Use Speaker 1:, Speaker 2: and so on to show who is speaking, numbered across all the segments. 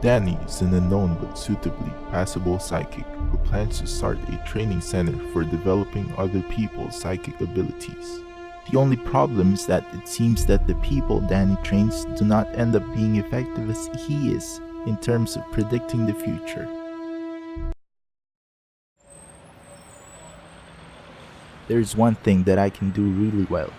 Speaker 1: Danny is an unknown but suitably passable psychic who plans to start a training center for developing other people's psychic abilities. The only problem is that it seems that the people Danny trains do not end up being effective as he is in terms of predicting the future. There's one thing that I can do really well,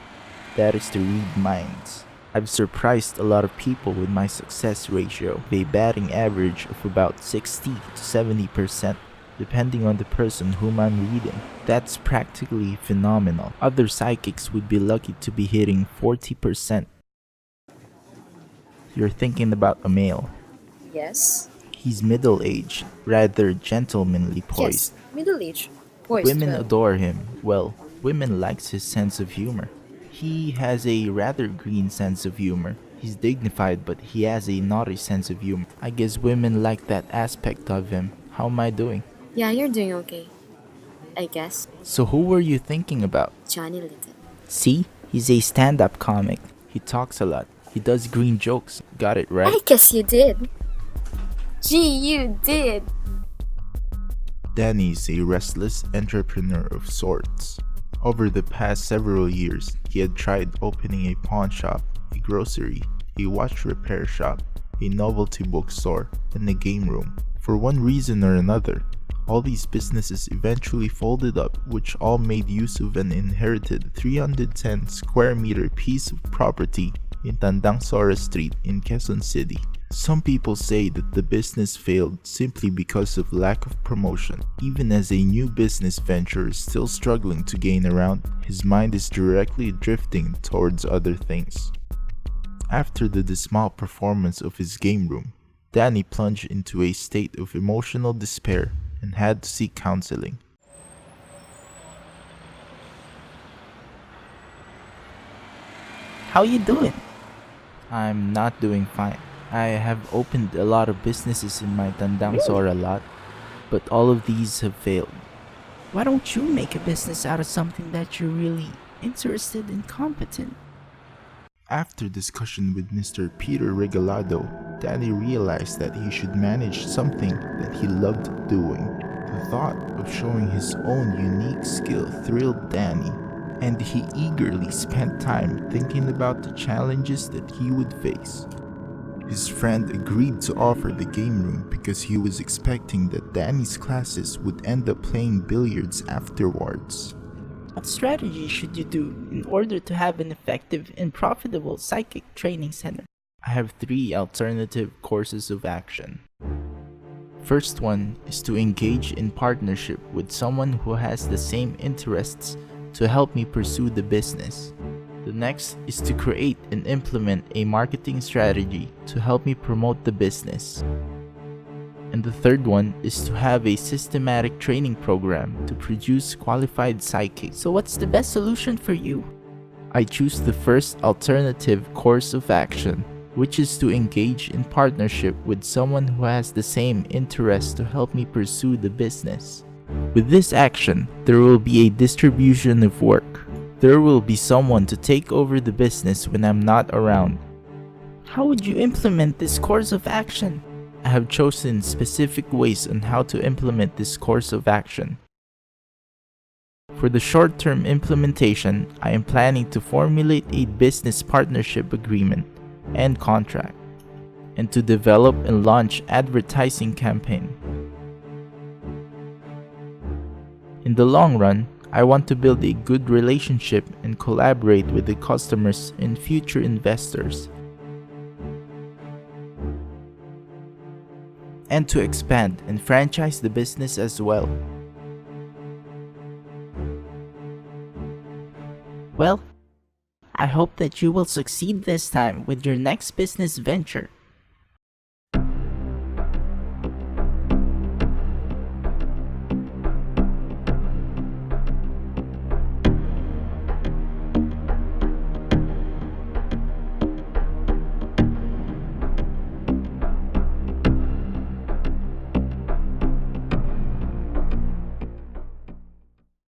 Speaker 1: that is to read minds. I've surprised a lot of people with my success ratio, with a batting average of about 60 to 70%, depending on the person whom I'm reading. That's practically phenomenal. Other psychics would be lucky to be hitting 40%. You're thinking about a male.
Speaker 2: Yes.
Speaker 1: He's middle-aged, rather gentlemanly poised.
Speaker 2: Yes. Middle-aged. Poised.
Speaker 1: Women
Speaker 2: well.
Speaker 1: adore him. Well, women likes his sense of humor. He has a rather green sense of humor. He's dignified, but he has a naughty sense of humor. I guess women like that aspect of him. How am I doing?
Speaker 2: Yeah, you're doing okay. I guess.
Speaker 1: So who were you thinking about?
Speaker 2: Johnny Little.
Speaker 1: See? He's a stand-up comic. He talks a lot. He does green jokes. Got it right?
Speaker 2: I guess you did. Gee, you did.
Speaker 1: Danny is a restless entrepreneur of sorts. Over the past several years, he had tried opening a pawn shop, a grocery, a watch repair shop, a novelty bookstore, and a game room. For one reason or another, all these businesses eventually folded up, which all made use of an inherited 310 square meter piece of property in Tandang Sora Street in Quezon City. Some people say that the business failed simply because of lack of promotion. Even as a new business venture is still struggling to gain around, his mind is directly drifting towards other things. After the dismal performance of his game room, Danny plunged into a state of emotional despair and had to seek counseling.
Speaker 3: How you doing?
Speaker 1: I'm not doing fine. I have opened a lot of businesses in my Tandang Sora lot, but all of these have failed.
Speaker 3: Why don't you make a business out of something that you're really interested and competent?
Speaker 1: After discussion with Mr. Peter Regalado, Danny realized that he should manage something that he loved doing. The thought of showing his own unique skill thrilled Danny, and he eagerly spent time thinking about the challenges that he would face. His friend agreed to offer the game room because he was expecting that Danny's classes would end up playing billiards afterwards.
Speaker 3: What strategy should you do in order to have an effective and profitable psychic training center?
Speaker 1: I have 3 alternative courses of action. First one is to engage in partnership with someone who has the same interests to help me pursue the business. The next is to create and implement a marketing strategy to help me promote the business. And the third one is to have a systematic training program to produce qualified psychics.
Speaker 3: So what's the best solution for you?
Speaker 1: I choose the first alternative course of action, which is to engage in partnership with someone who has the same interest to help me pursue the business. With this action, there will be a distribution of work. There will be someone to take over the business when I'm not around.
Speaker 3: How would you implement this course of action?
Speaker 1: I have chosen specific ways on how to implement this course of action. For the short-term implementation, I am planning to formulate a business partnership agreement and contract, and to develop and launch advertising campaign. In the long run, I want to build a good relationship and collaborate with the customers and future investors, and to expand and franchise the business as well.
Speaker 3: Well, I hope that you will succeed this time with your next business venture.